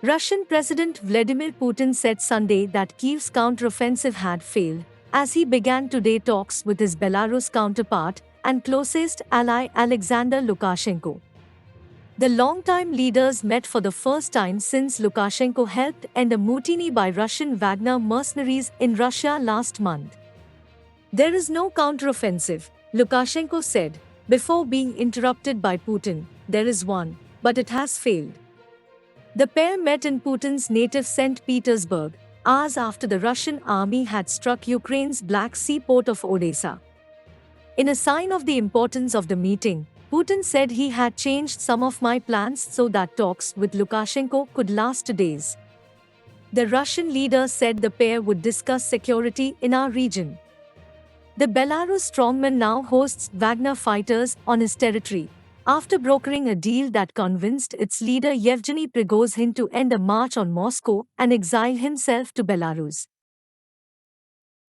Russian President Vladimir Putin said Sunday that Kyiv's counteroffensive had failed, as he began today talks with his Belarus counterpart and closest ally Alexander Lukashenko. The longtime leaders met for the first time since Lukashenko helped end a mutiny by Russian Wagner mercenaries in Russia last month. There is no counteroffensive, Lukashenko said, before being interrupted by Putin. There is one, but it has failed. The pair met in Putin's native St. Petersburg, hours after the Russian army had struck Ukraine's Black Sea port of Odessa. In a sign of the importance of the meeting, Putin said he had changed some of my plans so that talks with Lukashenko could last days. The Russian leader said the pair would discuss security in our region. The Belarus strongman now hosts Wagner fighters on his territory, after brokering a deal that convinced its leader Yevgeny Prigozhin to end a march on Moscow and exile himself to Belarus.